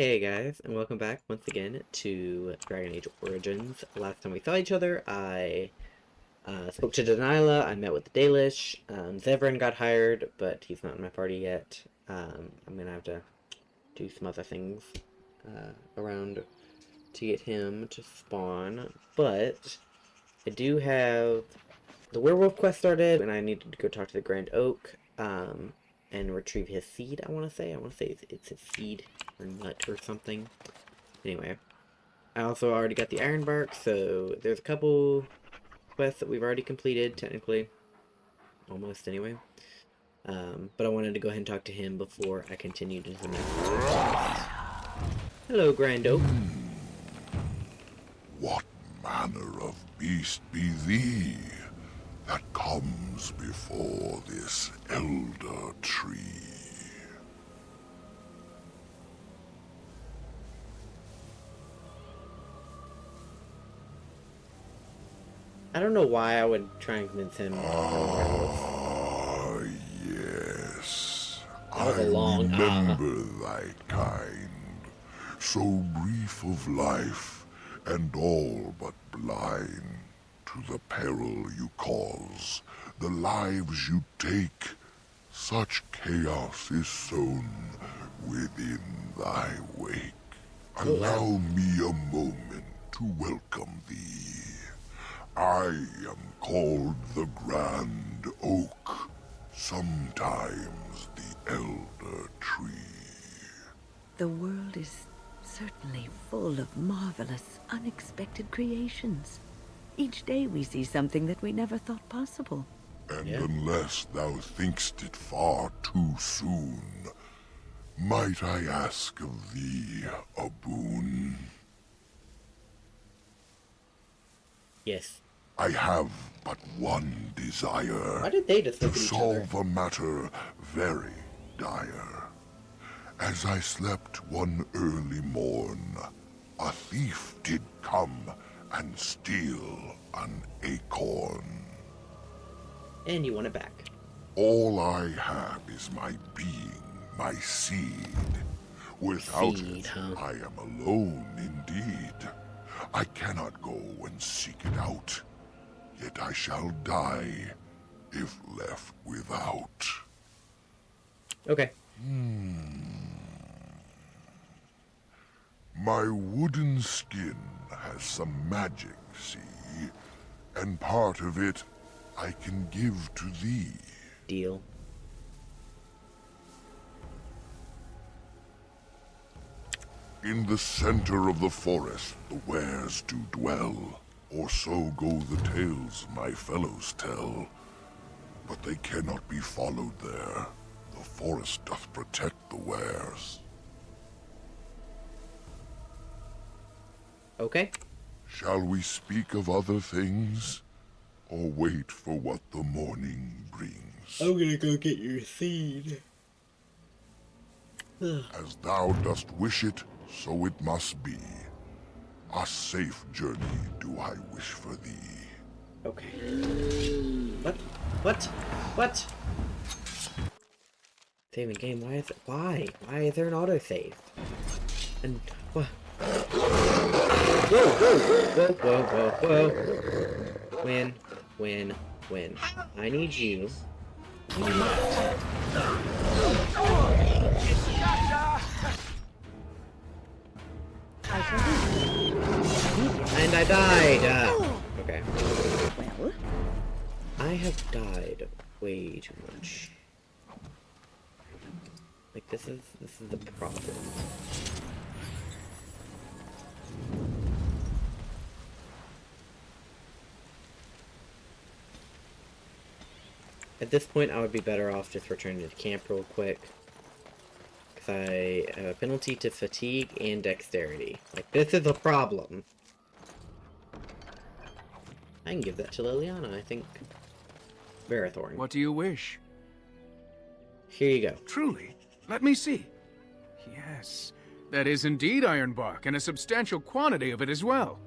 Hey guys, and welcome back once again to Dragon Age Origins. Last time we saw each other, I spoke to Delilah, I met with the Dalish, Zevran got hired, but he's not in my party yet. I'm gonna have to do some other things around to get him to spawn, but I do have the werewolf quest started, and I needed to go talk to the Grand Oak, and retrieve his seed, I want to say it's his seed, or nut, or something. Anyway, I also already got the iron bark, so there's a couple quests that we've already completed, technically. Almost, anyway. But I wanted to go ahead and talk to him before I continued into the next quest. Hello, Grand Oak. What manner of beast be thee that comes before this elder tree? I don't know why I would try and convince him. Yes. That was a long remember thy kind, so brief of life, and all but blind to the peril you cause, the lives you take. Such chaos is sown within thy wake. Allow me a moment to welcome thee. I am called the Grand Oak, sometimes the Elder Tree. The world is certainly full of marvelous, unexpected creations. Each day we see something that we never thought possible. And unless thou thinkst it far too soon, might I ask of thee a boon? Yes. I have but one desire. Why did they just look to at each other? solve a matter very dire. As I slept one early morn, a thief did come and steal an acorn. And you want it back. All I have is my being, my seed. Without Seed, it, huh? I am alone indeed. I cannot go and seek it out, yet I shall die if left without. Okay. My wooden skin has some magic, see? And part of it I can give to thee. Deal. In the center of the forest the wares do dwell, or so go the tales my fellows tell. But they cannot be followed there. The forest doth protect the wares. Okay. Shall we speak of other things, or wait for what the morning brings? I'm gonna go get your seed. As thou dost wish it, so it must be. A safe journey do I wish for thee. Okay. What? What? What? Saving game, why is it? Why? Why is there an autosave? And what? Whoa, whoa, whoa, whoa, whoa, whoa. Win. I need you. And I died! Okay. Well, I have died way too much. Like, this is the problem. At this point, I would be better off just returning to camp real quick. Because I have a penalty to fatigue and dexterity. Like, this is a problem. I can give that to Liliana, I think. Verathorn. What do you wish? Here you go. Truly? Let me see. Yes, that is indeed ironbark, and a substantial quantity of it as well.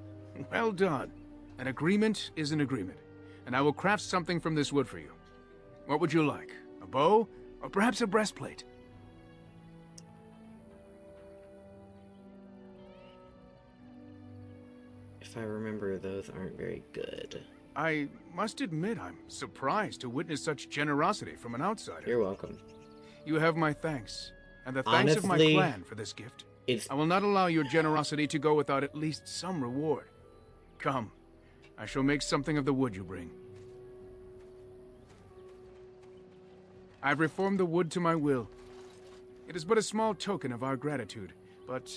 Well done. An agreement is an agreement, and I will craft something from this wood for you. What would you like? A bow? Or perhaps a breastplate? If I remember, those aren't very good. I must admit I'm surprised to witness such generosity from an outsider. You're welcome. You have my thanks, and the thanks of my Honestly, clan for this gift. It's I will not allow your generosity to go without at least some reward. Come, I shall make something of the wood you bring. I've reformed the wood to my will. It is but a small token of our gratitude, but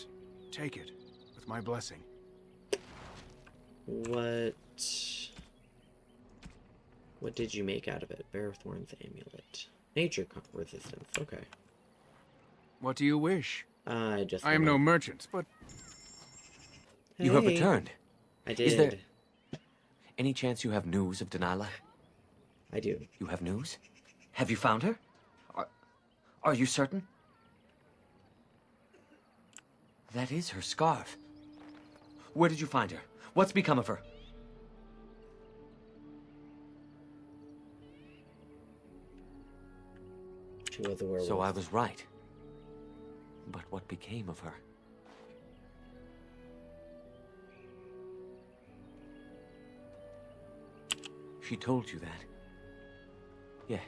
take it with my blessing. what did you make out of it? Bear Thorns amulet. Nature resistance. Okay. What do you wish? I am no merchant, but... You have Hey. returned. I did. Is there any chance you have news of Delilah? I do. You have news? Have you found her? Are you certain? That is her scarf. Where did you find her? What's become of her? She was a werewolf. So I was right. But what became of her? She told you that? Yes.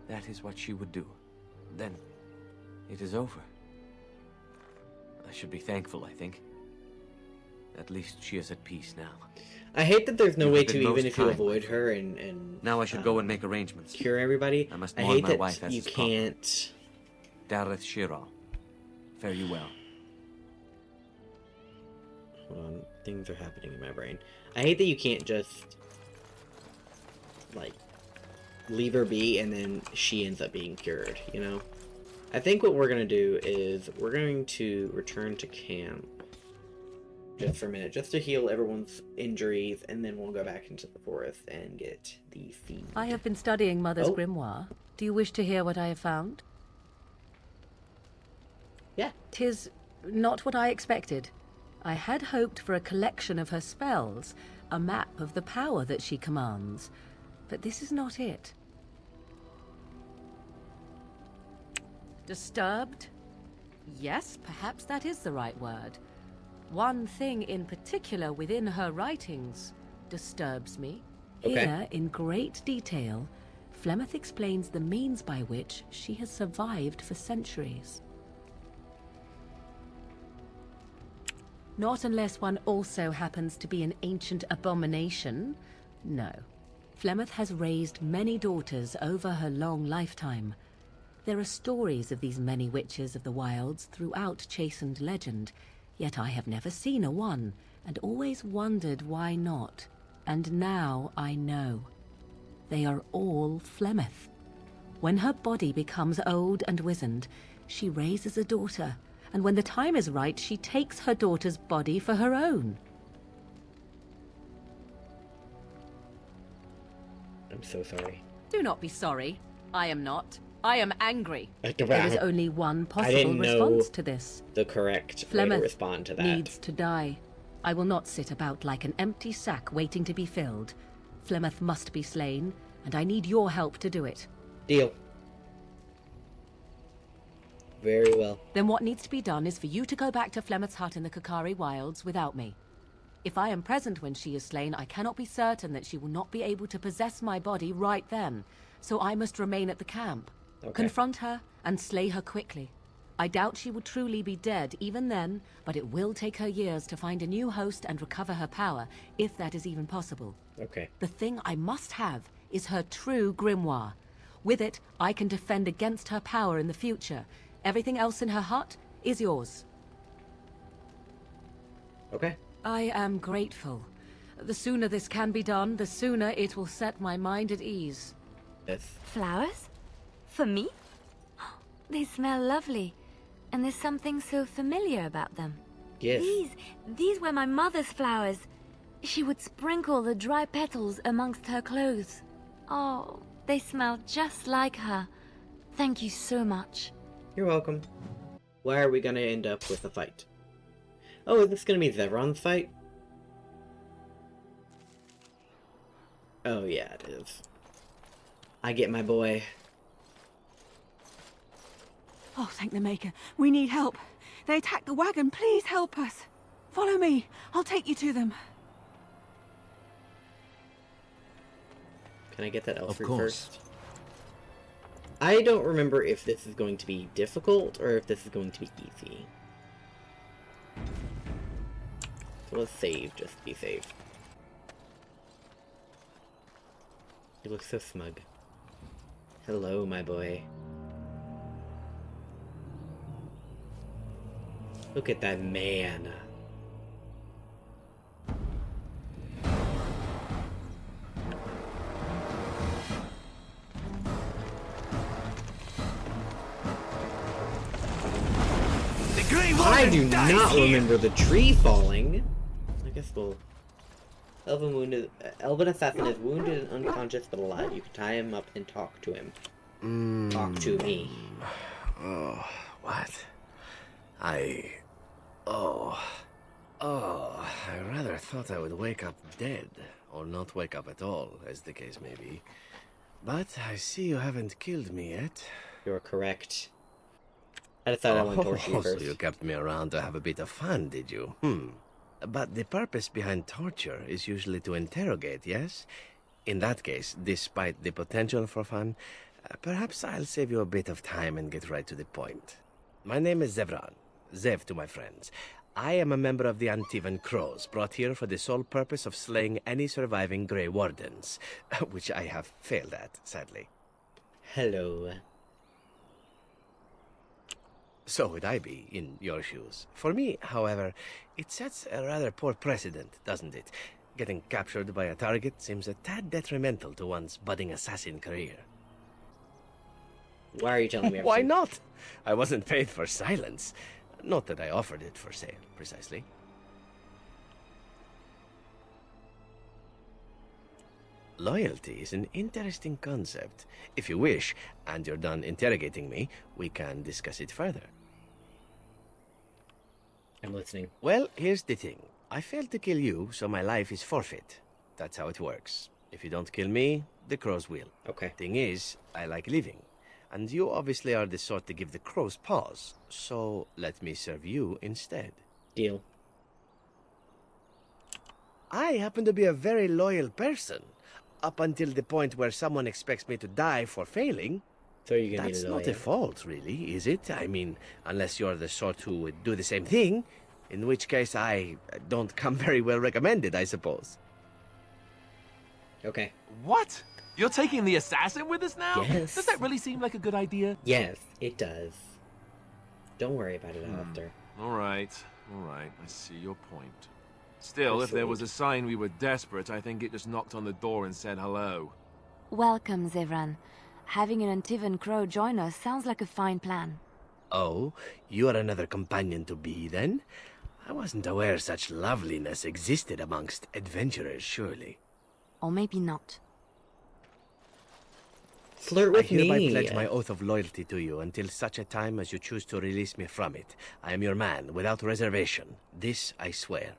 That is what she would do. Then, it is over. I should be thankful, I think. At least she is at peace now. I hate that there's no You way have to, been even most if you kind, avoid my her and Now I should go and make arrangements. cure everybody. I must I mourn hate my that wife as you is proper. can't. Dareth Shira. Fare you well. Hold on, things are happening in my brain. I hate that you can't just like leave her be and then she ends up being cured, you know? I think what we're gonna do is we're going to return to camp just for a minute, just to heal everyone's injuries, and then we'll go back into the forest and get the feed. I have been studying Mother's Oh. grimoire. Do you wish to hear what I have found? Yeah. 'Tis not what I expected. I had hoped for a collection of her spells, a map of the power that she commands, but this is not it. Disturbed? Yes, perhaps that is the right word. One thing in particular within her writings disturbs me. Okay. Here, in great detail, Flemeth explains the means by which she has survived for centuries. Not unless one also happens to be an ancient abomination. No. Flemeth has raised many daughters over her long lifetime. There are stories of these many witches of the wilds throughout chastened legend, yet I have never seen a one, and always wondered why not. And now I know. They are all Flemeth. When her body becomes old and wizened, she raises a daughter, and when the time is right, she takes her daughter's body for her own. I'm so sorry. Do not be sorry. I am not. I am angry. There There is only one possible didn't know response to this. the correct way to Flemeth respond to that. needs to die. I will not sit about like an empty sack waiting to be filled. Flemeth must be slain, and I need your help to do it. Deal. Very well. Then what needs to be done is for you to go back to Flemeth's hut in the Kakari Wilds without me. If I am present when she is slain, I cannot be certain that she will not be able to possess my body right then, so I must remain at the camp. Okay. Confront her and slay her quickly. I doubt she will truly be dead even then, but it will take her years to find a new host and recover her power, if that is even possible. Okay. The thing I must have is her true grimoire. With it, I can defend against her power in the future. Everything else in her hut is yours. Okay. I am grateful. The sooner this can be done, the sooner it will set my mind at ease. Yes. Flowers? For me? They smell lovely, and there's something so familiar about them. Yes. These were my mother's flowers. She would sprinkle the dry petals amongst her clothes. Oh, they smell just like her. Thank you so much. You're welcome. Why are we gonna end up with a fight? Oh, is this gonna be Zevran's fight? Oh yeah, it is. I get my boy. Oh, thank the Maker. We need help. They attacked the wagon. Please help us. Follow me. I'll take you to them. Can I get that elf Of fruit course. first? I don't remember if this is going to be difficult or if this is going to be easy. So let's save, just to be safe. You look so smug. Hello, my boy. Look at that man. I do not remember the tree falling. I guess we'll... Elven assassin is wounded and unconscious but alive. You can tie him up and talk to him. Talk to me. Oh, what? I rather thought I would wake up dead, or not wake up at all, as the case may be. But I see you haven't killed me yet. You're correct. I decided I want to torture you first. So you kept me around to have a bit of fun, did you? But the purpose behind torture is usually to interrogate, yes? In that case, despite the potential for fun, perhaps I'll save you a bit of time and get right to the point. My name is Zevran. Zev to my friends. I am a member of the Antivan Crows, brought here for the sole purpose of slaying any surviving Grey Wardens, which I have failed at, sadly. Hello. So would I be in your shoes. For me, however, it sets a rather poor precedent, doesn't it? Getting captured by a target seems a tad detrimental to one's budding assassin career. Why are you telling me everything? Why not? I wasn't paid for silence. Not that I offered it for sale, precisely. Loyalty is an interesting concept. If you wish, and you're done interrogating me, we can discuss it further. I'm listening. Well, here's the thing. I failed to kill you, so my life is forfeit. That's how it works. If you don't kill me, the crows will. Okay. Thing is, I like living. And you obviously are the sort to give the crows pause. So let me serve you instead. Deal. I happen to be a very loyal person. Up until the point where someone expects me to die for failing. So you're gonna That's need a not a fault, really, is it? I mean, unless you're the sort who would do the same thing. In which case, I don't come very well recommended, I suppose. Okay. What? You're taking the assassin with us now? Yes. Does that really seem like a good idea? Yes, it does. Don't worry about it, Alistair. All right. I see your point. Still, if there was a sign we were desperate, I think it just knocked on the door and said hello. Welcome, Zevran. Having an Antivan Crow join us sounds like a fine plan. Oh, you are another companion to be, then? I wasn't aware such loveliness existed amongst adventurers, surely. Or maybe not. Flirt I with hereby me. pledge my oath of loyalty to you until such a time as you choose to release me from it. I am your man, without reservation. This I swear.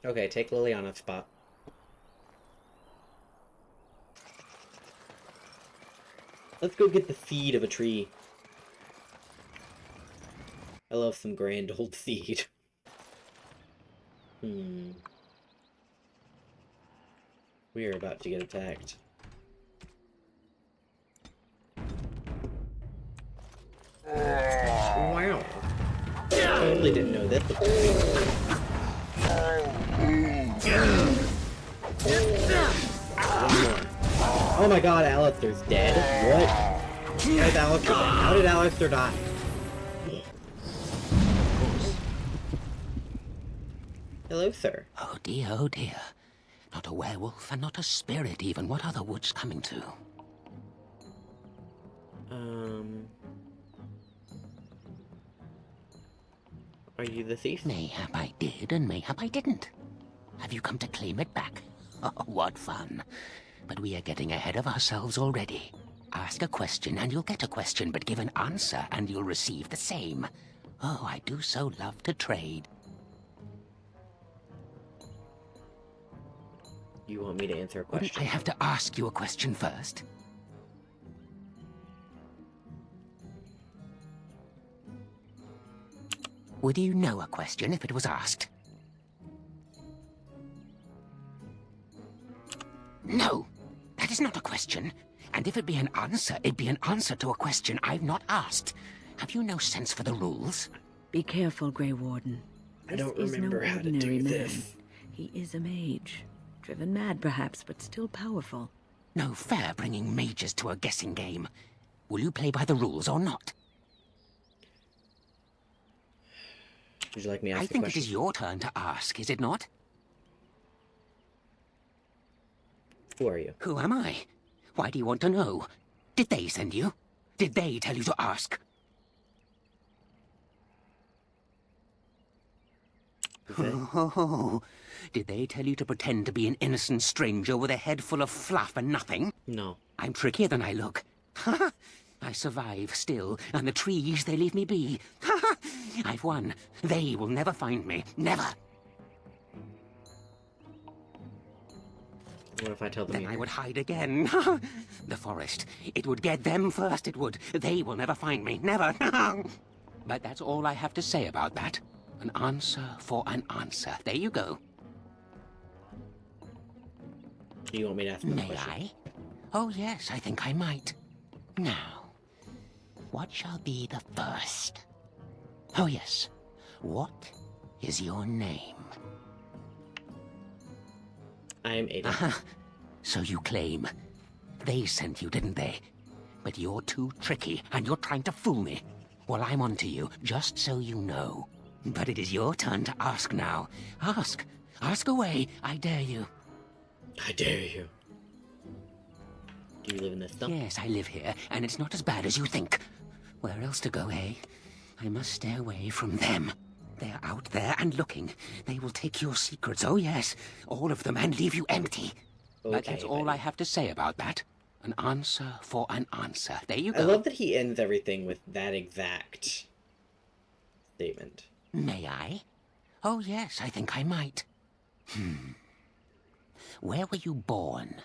Okay, take Liliana's spot. Let's go get the seed of a tree. I love some grand old seed. We are about to get attacked. Wow. Totally didn't know this was coming. One more. Oh my god, Alistair's dead? What? Where's Alistair dead? How did Alistair die? Hello, sir. Oh dear, oh dear. Not a werewolf and not a spirit even. What are the woods coming to? Are you the thief? Mayhap I did and mayhap I didn't. Have you come to claim it back? Oh, what fun. But we are getting ahead of ourselves already. Ask a question and you'll get a question, but give an answer and you'll receive the same. Oh, I do so love to trade. You want me to answer a Wouldn't question? I have to ask you a question first? Would you know a question if it was asked? No, that is not a question. And if it be an answer, it be an answer to a question I've not asked. Have you no sense for the rules? Be careful, Grey Warden. I don't This is no remember how to ordinary do man. this. He is a mage. Driven mad, perhaps, but still powerful. No fair bringing mages to a guessing game. Will you play by the rules or not? Would you like me to ask I a think question? it is your turn to ask, is it not? Who are you? Who am I? Why do you want to know? Did they send you? Did they tell you to ask? Oh, did they tell you to pretend to be an innocent stranger with a head full of fluff and nothing? No. I'm trickier than I look. Ha ha! I survive still, and the trees, they leave me be. Ha ha! I've won. They will never find me. Never. What if I tell them Then you're I here? would hide again. The forest. It would get them first, it would. They will never find me. Never. But that's all I have to say about that. An answer for an answer. There you go. Do you want me to ask them a May question? I? Oh, yes, I think I might. Now, what shall be the first? Oh, yes. What is your name? I am Aiden. Aha. So you claim. They sent you, didn't they? But you're too tricky, and you're trying to fool me. Well, I'm on to you, just so you know. But it is your turn to ask now. Ask. Ask away, I dare you. I dare you. Do you live in this dump? Yes, I live here, and it's not as bad as you think. Where else to go, eh? I must stay away from them. They're out there and looking. They will take your secrets, oh yes, all of them, and leave you empty. But Okay, that's all buddy. I have to say about that. An answer for an answer. There you I go. love that he ends everything with that exact statement. May I? Oh yes, I think I might. Where were you born?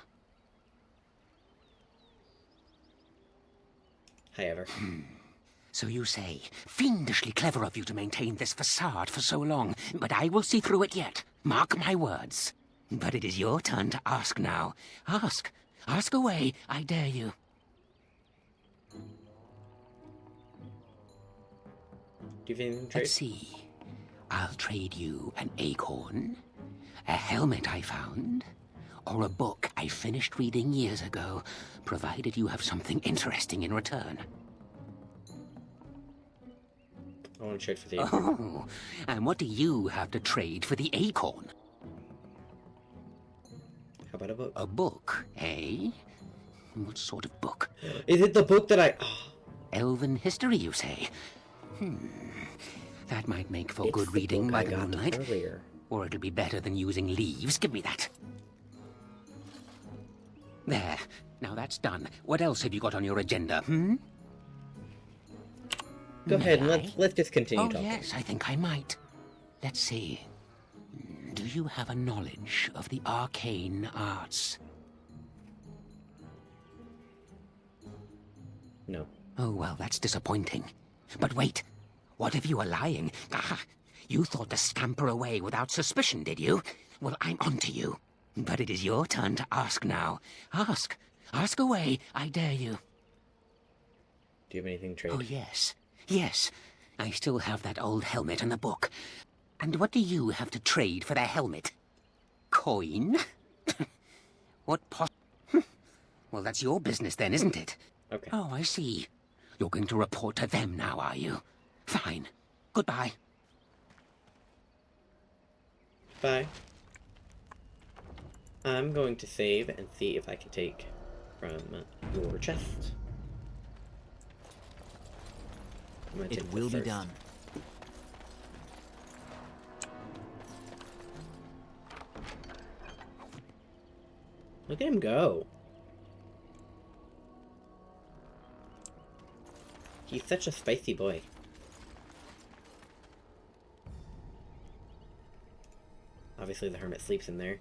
However. So you say. Fiendishly clever of you to maintain this facade for so long, but I will see through it yet. Mark my words. But it is your turn to ask now. Ask. Ask away, I dare you. Do you have anything to trade? Let's see. I'll trade you an acorn, a helmet I found, or a book I finished reading years ago, provided you have something interesting in return. I want to trade for the acorn. Oh, and what do you have to trade for the acorn? How about a book? A book, eh? What sort of book? Is it the book that I... Oh, Elven history, you say? That might make for it's good the reading book by I the got moonlight. earlier. Or it'll be better than using leaves. Give me that. There. Now that's done. What else have you got on your agenda, Go ahead and May let's just continue Oh, talking. yes, I think I might. Let's see. Do you have a knowledge of the arcane arts? No. Oh, well, that's disappointing. But wait. What if you are lying? Ah, you thought to scamper away without suspicion, did you? Well, I'm on to you. But it is your turn to ask now. Ask. Ask away, I dare you. Do you have anything to trade? Oh, yes. Yes. I still have that old helmet and the book. And what do you have to trade for the helmet? Coin? What Well, that's your business then, isn't it? Okay. Oh, I see. You're going to report to them now, are you? Fine. Goodbye. Bye. I'm going to save and see if I can take from your chest. I'm gonna take It this will be first. done. Look at him go. He's such a spicy boy. Obviously the hermit sleeps in there.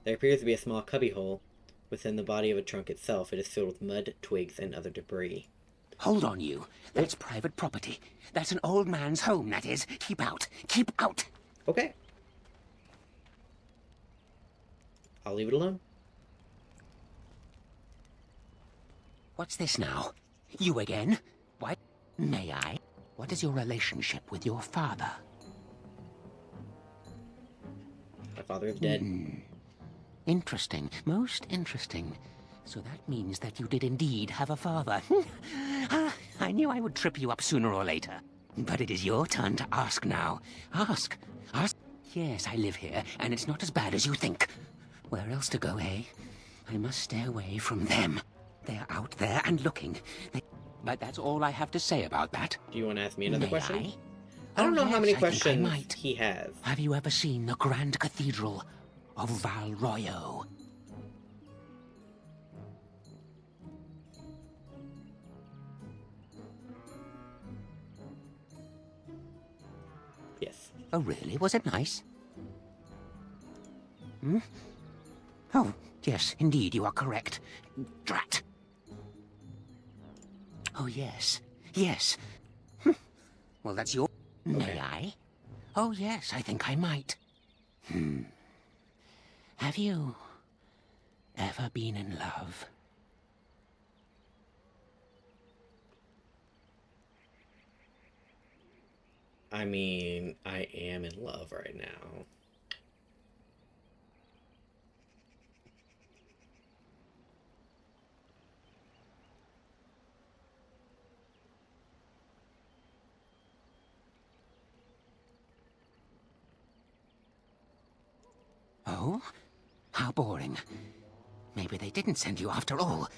There appears to be a small cubbyhole within the body of a trunk itself. It is filled with mud, twigs, and other debris. Hold on, you. That's private property. That's an old man's home, that is. Keep out. Keep out. Okay. I'll leave it alone. What's this now? You again? Why? May I? What is your relationship with your father? My father is dead. Interesting. Most interesting. So that means that you did indeed have a father. I knew I would trip you up sooner or later. But it is your turn to ask now. Ask. Ask. Yes, I live here, and it's not as bad as you think. Where else to go, eh? I must stay away from them. They're out there and looking. But that's all I have to say about that. Do you want to ask me another May question? I? I don't know how many I think I questions might. he has. Have you ever seen the Grand Cathedral of Valroyo? Yes. Oh, really? Was it nice? Hmm? Oh, yes, indeed, you are correct. Drat. Oh, yes. Yes. Well, that's your... Okay. May I? Oh, yes, I think I might. Have you ever been in love? I mean, I am in love right now. Oh? How boring. Maybe they didn't send you after all.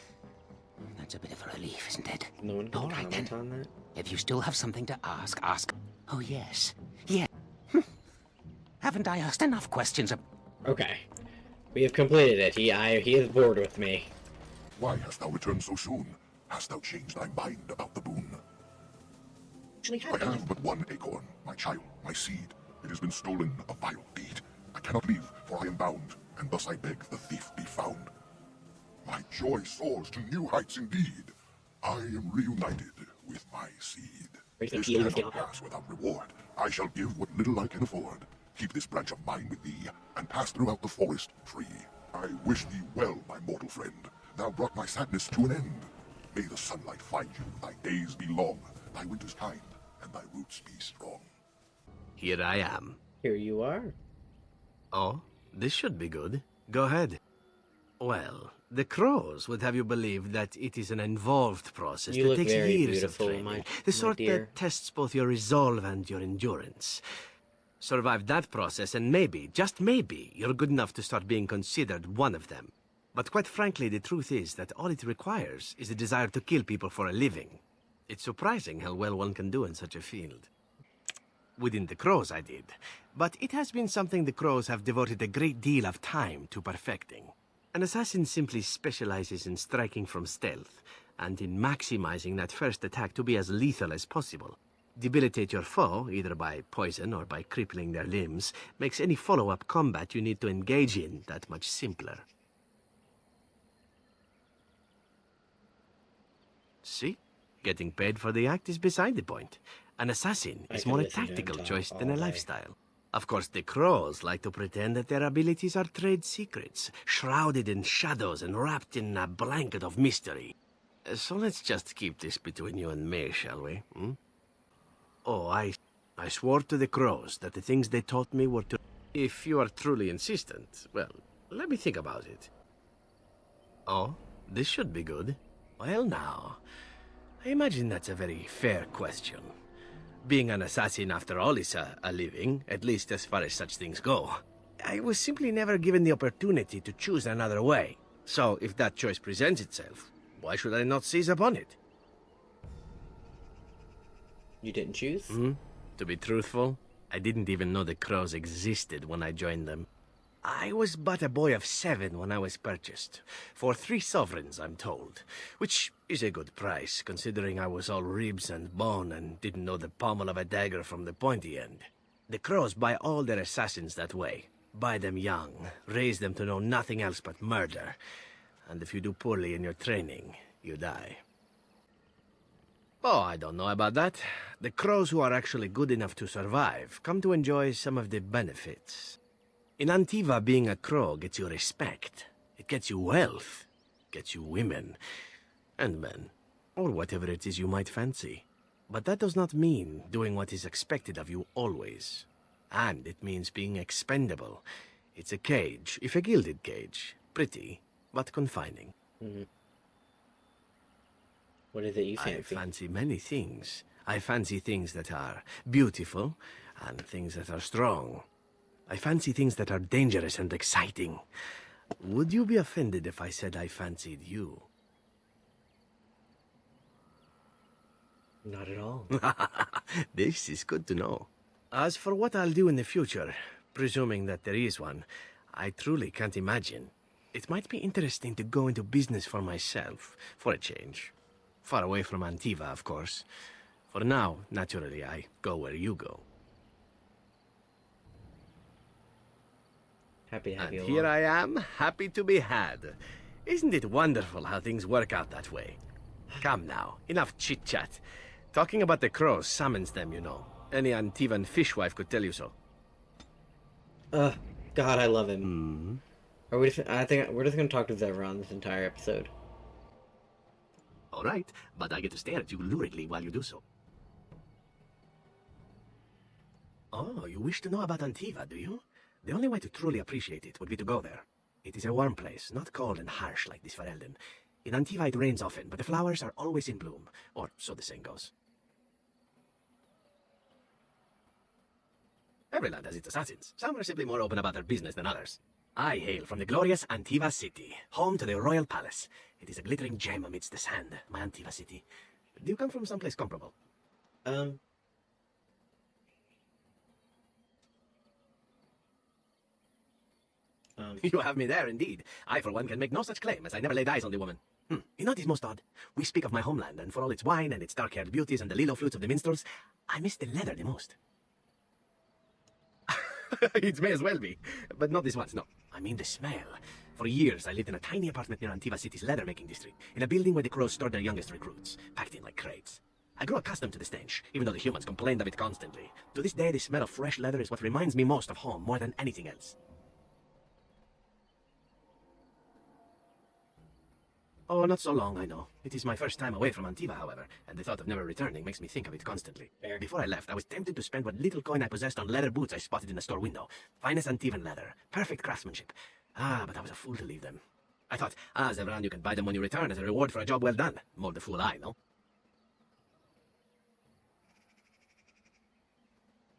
That's a bit of a relief, isn't it? No one can All right, comment then. on that. If you still have something to ask, ask. Oh, yes. Yeah. Haven't I asked enough questions? Okay. We have completed it. He is bored with me. Why hast thou returned so soon? Hast thou changed thy mind about the boon? I have but one acorn, my child, my seed. It has been stolen, a vile deed. I cannot leave, for I am bound, and thus I beg the thief be found. My joy soars to new heights indeed. I am reunited with my seed. This cannot pass without reward. I shall give what little I can afford. Keep this branch of mine with thee, and pass throughout the forest free. I wish thee well, my mortal friend. Thou brought my sadness to an end. May the sunlight find you, thy days be long, thy winters kind, and thy roots be strong. Here I am. Here you are. Oh, this should be good. Go ahead. Well, the crows would have you believe that it is an involved process You that look takes very years beautiful, of training. my The sort dear. that tests both your resolve and your endurance. Survive that process and maybe, just maybe, you're good enough to start being considered one of them. But quite frankly, the truth is that all it requires is a desire to kill people for a living. It's surprising how well one can do in such a field. Within the crows, I did. But it has been something the crows have devoted a great deal of time to perfecting. An assassin simply specializes in striking from stealth, and in maximizing that first attack to be as lethal as possible. Debilitate your foe, either by poison or by crippling their limbs, makes any follow-up combat you need to engage in that much simpler. See? Getting paid for the act is beside the point. An assassin I is could more a listen to him tactical talk choice all than a day. lifestyle. Of course, the crows like to pretend that their abilities are trade secrets, shrouded in shadows and wrapped in a blanket of mystery. So let's just keep this between you and me, shall we? Hmm? Oh, I swore to the crows that the things they taught me were to... If you are truly insistent, well, let me think about it. Oh, this should be good. Well, now, I imagine that's a very fair question. Being an assassin, after all, is a living, at least as far as such things go. I was simply never given the opportunity to choose another way. So, if that choice presents itself, why should I not seize upon it? You didn't choose? To be truthful, I didn't even know the crows existed when I joined them. I was but a boy of 7 when I was purchased. For 3 sovereigns, I'm told. Which is a good price, considering I was all ribs and bone and didn't know the pommel of a dagger from the pointy end. The crows buy all their assassins that way. Buy them young, raise them to know nothing else but murder. And if you do poorly in your training, you die. Oh, I don't know about that. The crows who are actually good enough to survive come to enjoy some of the benefits. In Antiva, being a crow gets you respect. It gets you wealth. Gets you women. and men, or whatever it is you might fancy. But that does not mean doing what is expected of you always. And it means being expendable. It's a cage, if a gilded cage. Pretty, but confining. Mm-hmm. What is it you fancy? I fancy many things. I fancy things that are beautiful, and things that are strong. I fancy things that are dangerous and exciting. Would you be offended if I said I fancied you? Not at all. This is good to know. As for what I'll do in the future, presuming that there is one, I truly can't imagine. It might be interesting to go into business for myself, for a change. Far away from Antiva, of course. For now, naturally, I go where you go. Happy to have you And along. here I am, happy to be had. Isn't it wonderful how things work out that way? Come now, enough chit-chat. Talking about the crows summons them, you know. Any Antivan fishwife could tell you so. God, I love him. I think we're just gonna talk to Zevran this entire episode. All right, but I get to stare at you luridly while you do so. Oh, you wish to know about Antiva, do you? The only way to truly appreciate it would be to go there. It is a warm place, not cold and harsh like this Ferelden. In Antiva it rains often, but the flowers are always in bloom, or so the saying goes. Every land has its assassins. Some are simply more open about their business than others. I hail from the glorious Antiva city, home to the royal palace. It is a glittering gem amidst the sand, my Antiva city. Do you come from someplace comparable? You have me there, indeed. I, for one, can make no such claim, as I never laid eyes on the woman. You know what is most odd? We speak of my homeland, and for all its wine and its dark-haired beauties and the lilo flutes of the minstrels, I miss the leather the most. It may as well be, but not this once, no. I mean the smell. For years, I lived in a tiny apartment near Antiva City's leather-making district, in a building where the crows stored their youngest recruits, packed in like crates. I grew accustomed to the stench, even though the humans complained of it constantly. To this day, the smell of fresh leather is what reminds me most of home, more than anything else. Oh, not so long, I know. It is my first time away from Antiva, however, and the thought of never returning makes me think of it constantly. Fair. Before I left, I was tempted to spend what little coin I possessed on leather boots I spotted in a store window. Finest Antivan leather. Perfect craftsmanship. But I was a fool to leave them. I thought, Zevran, you can buy them when you return as a reward for a job well done. More the fool I, no?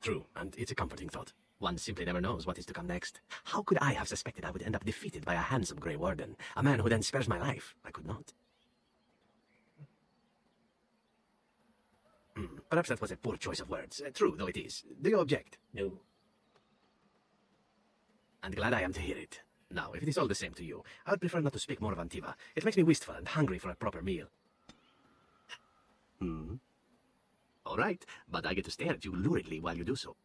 True, and it's a comforting thought. One simply never knows what is to come next. How could I have suspected I would end up defeated by a handsome Grey Warden? A man who then spares my life. I could not. Perhaps that was a poor choice of words. True, though it is. Do you object? No. And glad I am to hear it. Now, if it is all the same to you, I would prefer not to speak more of Antiva. It makes me wistful and hungry for a proper meal. All right, but I get to stare at you luridly while you do so.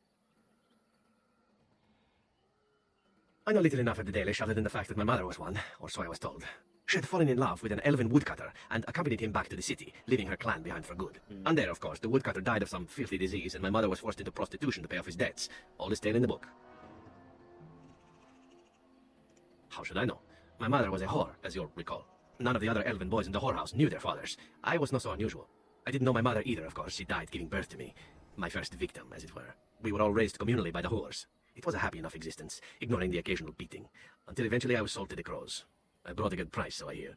I know little enough of the Dalish other than the fact that my mother was one, or so I was told. She had fallen in love with an elven woodcutter and accompanied him back to the city, leaving her clan behind for good. And there, of course, the woodcutter died of some filthy disease and my mother was forced into prostitution to pay off his debts. All is tale in the book. How should I know? My mother was a whore, as you'll recall. None of the other elven boys in the whorehouse knew their fathers. I was not so unusual. I didn't know my mother either, of course. She died giving birth to me. My first victim, as it were. We were all raised communally by the whores. It was a happy enough existence, ignoring the occasional beating, until eventually I was sold to the crows. I brought a good price, so I hear.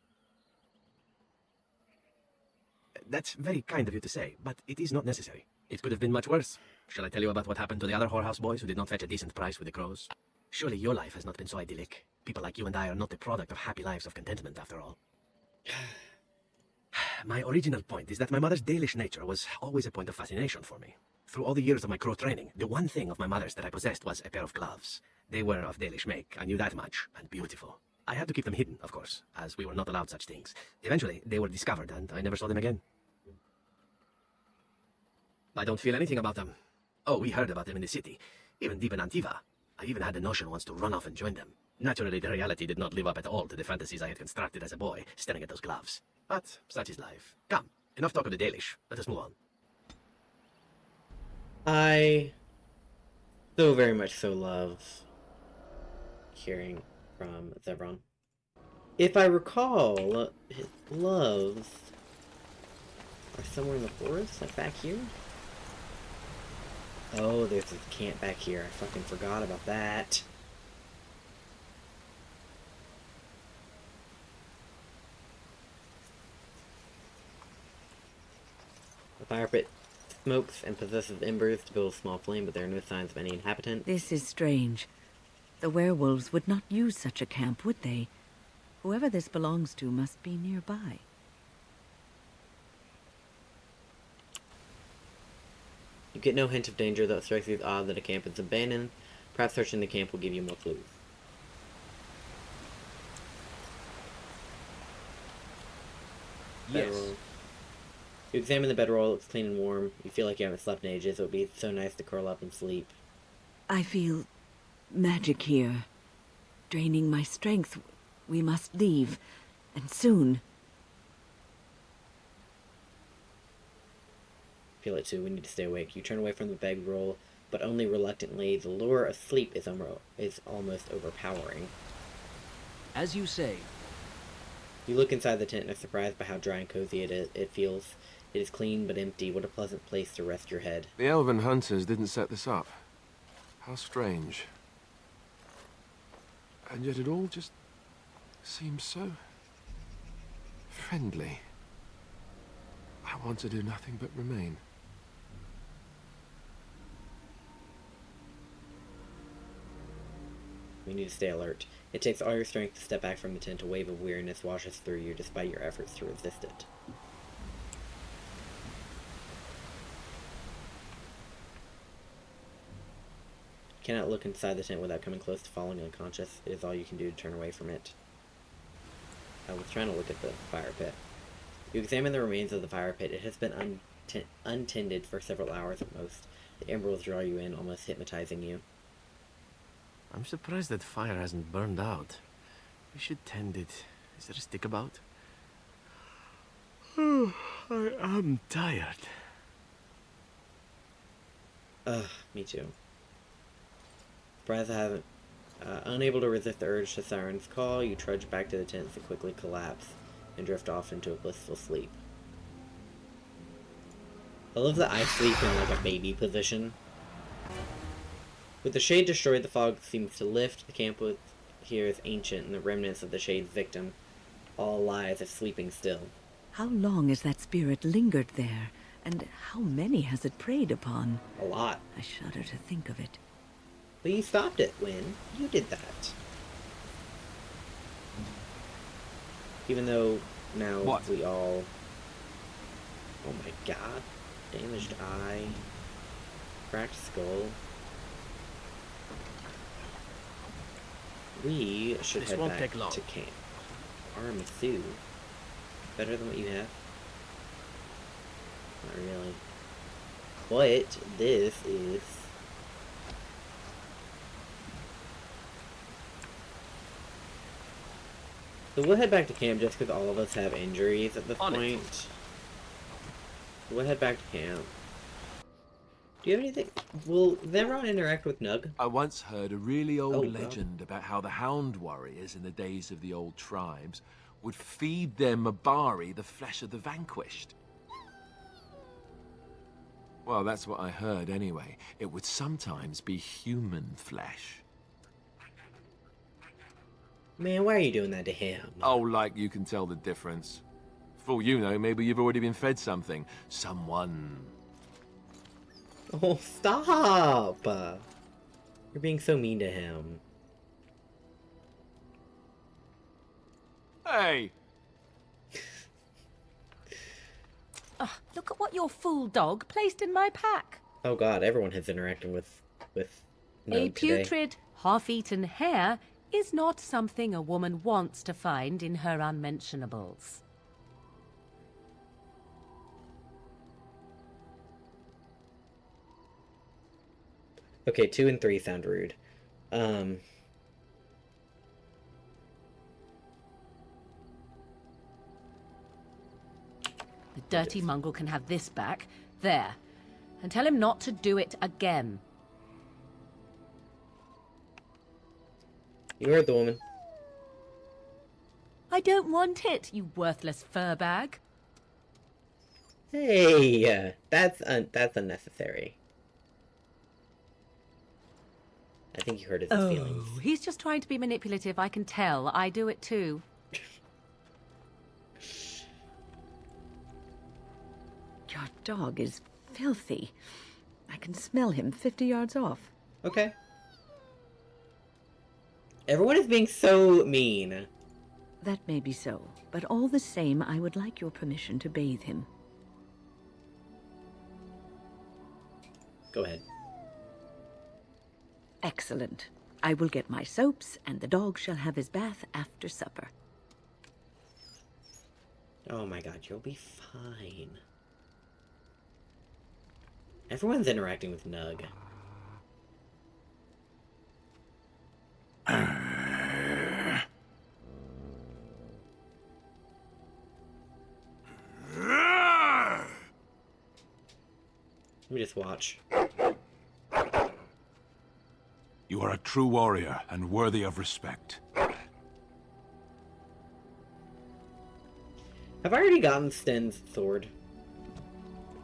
That's very kind of you to say, but it is not necessary. It could have been much worse. Shall I tell you about what happened to the other whorehouse boys who did not fetch a decent price with the crows? Surely your life has not been so idyllic. People like you and I are not the product of happy lives of contentment, after all. My original point is that my mother's Dalish nature was always a point of fascination for me. Through all the years of my crow training, the one thing of my mother's that I possessed was a pair of gloves. They were of Dalish make, I knew that much, and beautiful. I had to keep them hidden, of course, as we were not allowed such things. Eventually, they were discovered, and I never saw them again. I don't feel anything about them. Oh, we heard about them in the city, even deep in Antiva. I even had the notion once to run off and join them. Naturally, the reality did not live up at all to the fantasies I had constructed as a boy, staring at those gloves. But such is life. Come, enough talk of the Dalish. Let us move on. I so very much so love hearing from Zevran. If I recall, his gloves are somewhere in the forest, like back here? Oh, there's a camp back here. I fucking forgot about that. The fire pit smokes and possesses embers to build a small flame, but there are no signs of any inhabitant. This is strange. The werewolves would not use such a camp, would they? Whoever this belongs to must be nearby. You get no hint of danger, though it strikes you as odd that a camp is abandoned. Perhaps searching the camp will give you more clues. Yes. Bedroll. You examine the bedroll, it's clean and warm. You feel like you haven't slept in ages. It would be so nice to curl up and sleep. I feel magic here. Draining my strength. We must leave. And soon. Feel it too. We need to stay awake. You turn away from the bedroll, but only reluctantly. The lure of sleep is almost overpowering. As you say. You look inside the tent and are surprised by how dry and cozy it feels. It is clean but empty. What a pleasant place to rest your head. The elven hunters didn't set this up. How strange. And yet it all just seems so friendly. I want to do nothing but remain. We need to stay alert. It takes all your strength to step back from the tent. A wave of weariness washes through you despite your efforts to resist it. You cannot look inside the tent without coming close to falling unconscious. It is all you can do to turn away from it. I was trying to look at the fire pit. You examine the remains of the fire pit. It has been untended for several hours at most. The embers draw you in, almost hypnotizing you. I'm surprised that fire hasn't burned out. We should tend it. Is there a stick about? Oh, I am tired. Me too. Surprised I haven't. Unable to resist the urge to Siren's call, you trudge back to the tents and quickly collapse and drift off into a blissful sleep. I love that I sleep in like a baby position. With the shade destroyed, the fog seems to lift. The camp here is ancient, and the remnants of the shade's victim all lie as if sleeping still. How long has that spirit lingered there? And how many has it preyed upon? A lot. I shudder to think of it. But you stopped it, Wynn. You did that. Even though now we all... Oh my god. Damaged eye. Cracked skull. We should head back to camp. Aramisu. Better than what you have? Not really. But this is... So we'll head back to camp just because all of us have injuries at this point. We'll head back to camp. Do you have anything? Will Zevran interact with Nug? I once heard a really old legend about how the Hound warriors in the days of the old tribes would feed their Mabari the flesh of the vanquished. Well, that's what I heard anyway. It would sometimes be human flesh. Man, why are you doing that to him? Oh, like you can tell the difference. For all you know, maybe you've already been fed something. Someone. Oh, stop! You're being so mean to him. Hey! Look at what your fool dog placed in my pack. Oh god, everyone has interacted with Nug A putrid, today. half-eaten hare is not something a woman wants to find in her unmentionables. Okay, 2 and 3 sound rude. The dirty mongrel can have this back. There. And tell him not to do it again. You heard the woman. I don't want it, you worthless fur bag. Hey, that's unnecessary. I think you hurt his feelings. He's just trying to be manipulative, I can tell. I do it too. Your dog is filthy. I can smell him 50 yards off. Okay. Everyone is being so mean. That may be so, but all the same, I would like your permission to bathe him. Go ahead. Excellent. I will get my soaps, and the dog shall have his bath after supper. Oh my god, you'll be fine. Everyone's interacting with Nug. Let me just watch. You are a true warrior and worthy of respect. Have I already gotten Sten's sword?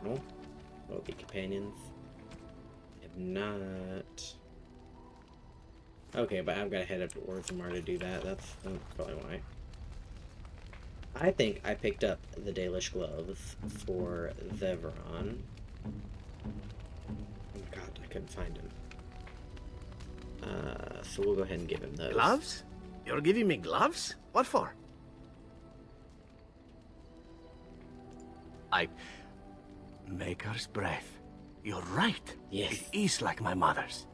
No. Will be companions. If not... Okay, but I've got to head up to Orzammar to do that. That's probably why. I think I picked up the Dalish gloves for Zevran. Oh god, I couldn't find him. So we'll go ahead and give him those. Gloves? You're giving me gloves? What for? Maker's breath. You're right. Yes. It is like my mother's.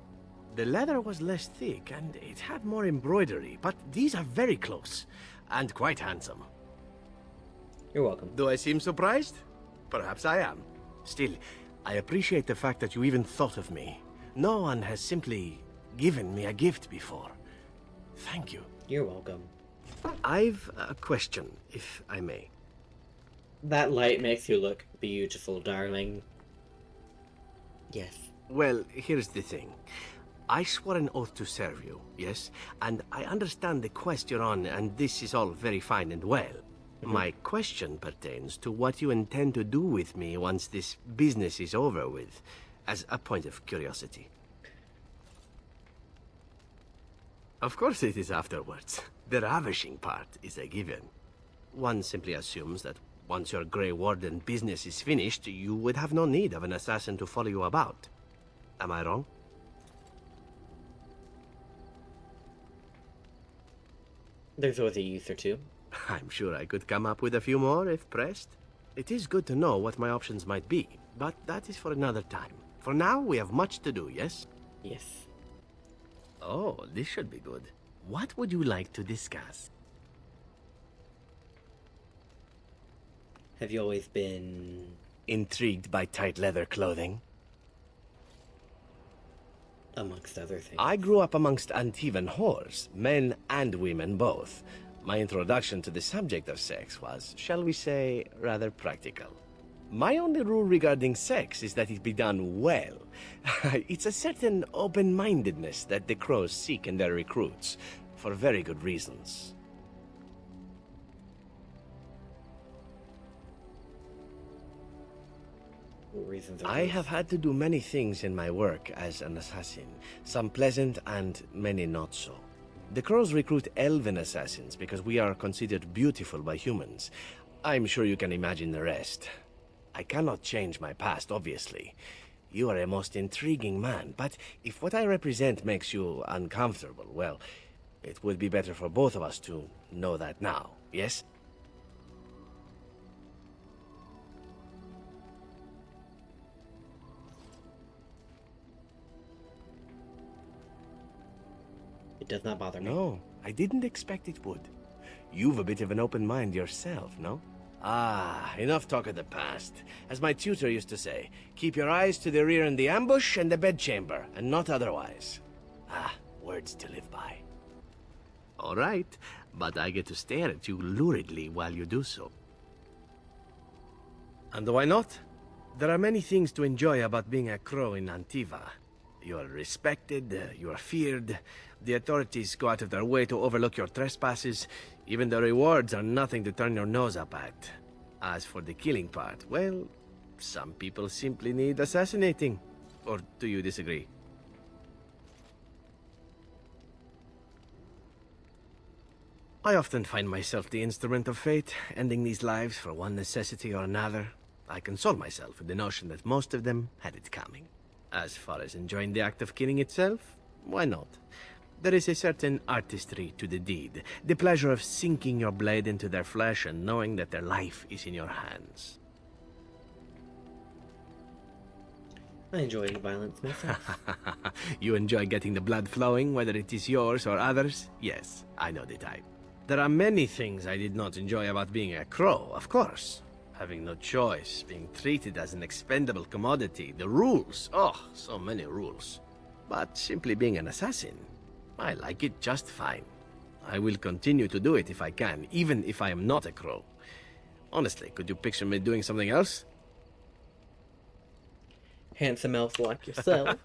The leather was less thick and it had more embroidery, but these are very close and quite handsome. You're welcome. Do I seem surprised? Perhaps I am. Still, I appreciate the fact that you even thought of me. No one has simply given me a gift before. Thank you. You're welcome. I've a question, if I may. That light makes you look beautiful, darling. Yes. Well, here's the thing. I swore an oath to serve you, yes? And I understand the quest you're on, and this is all very fine and well. My question pertains to what you intend to do with me once this business is over with, as a point of curiosity. Of course it is afterwards. The ravishing part is a given. One simply assumes that once your Grey Warden business is finished, you would have no need of an assassin to follow you about. Am I wrong? There's always a youth or two. I'm sure I could come up with a few more if pressed. It is good to know what my options might be, but that is for another time. For now, we have much to do, yes? Yes. Oh, this should be good. What would you like to discuss? Have you always been... Intrigued by tight leather clothing? Amongst other things. I grew up amongst Antivan whores, men and women both. My introduction to the subject of sex was, shall we say, rather practical. My only rule regarding sex is that it be done well. It's a certain open-mindedness that the Crows seek in their recruits, for very good reasons. Reasons I have had to do many things in my work as an assassin, some pleasant and many not so. The Crows recruit elven assassins because we are considered beautiful by humans. I'm sure you can imagine the rest. I cannot change my past, obviously. You are a most intriguing man, but if what I represent makes you uncomfortable, well, it would be better for both of us to know that now, yes? It does not bother me. No, I didn't expect it would. You've a bit of an open mind yourself, no? Ah, enough talk of the past. As my tutor used to say, keep your eyes to the rear in the ambush and the bedchamber, and not otherwise. Ah, words to live by. All right, but I get to stare at you luridly while you do so. And why not? There are many things to enjoy about being a crow in Antiva. You are respected, you are feared. The authorities go out of their way to overlook your trespasses. Even the rewards are nothing to turn your nose up at. As for the killing part, well, some people simply need assassinating. Or do you disagree? I often find myself the instrument of fate, ending these lives for one necessity or another. I console myself with the notion that most of them had it coming. As far as enjoying the act of killing itself, why not? There is a certain artistry to the deed, the pleasure of sinking your blade into their flesh and knowing that their life is in your hands. I enjoy violence myself. You enjoy getting the blood flowing, whether it is yours or others? Yes, I know the type. There are many things I did not enjoy about being a crow, of course. Having no choice, being treated as an expendable commodity, the rules, oh, so many rules. But simply being an assassin, I like it just fine. I will continue to do it if I can, even if I am not a crow. Honestly, could you picture me doing something else? Handsome elf like yourself.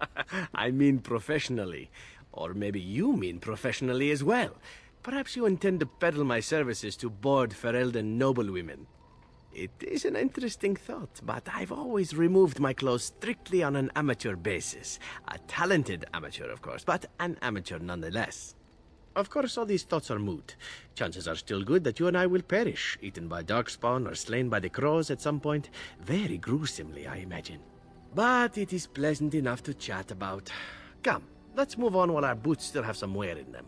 I mean professionally. Or maybe you mean professionally as well. Perhaps you intend to peddle my services to bored Ferelden noblewomen. It is an interesting thought, but I've always removed my clothes strictly on an amateur basis. A talented amateur, of course, but an amateur nonetheless. Of course, all these thoughts are moot. Chances are still good that you and I will perish, eaten by darkspawn or slain by the crows at some point. Very gruesomely, I imagine. But it is pleasant enough to chat about. Come, let's move on while our boots still have some wear in them.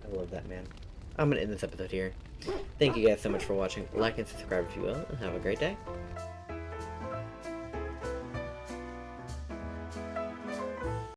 I love that, man. I'm gonna end this episode here. Thank you guys so much for watching. Like and subscribe if you will, and have a great day.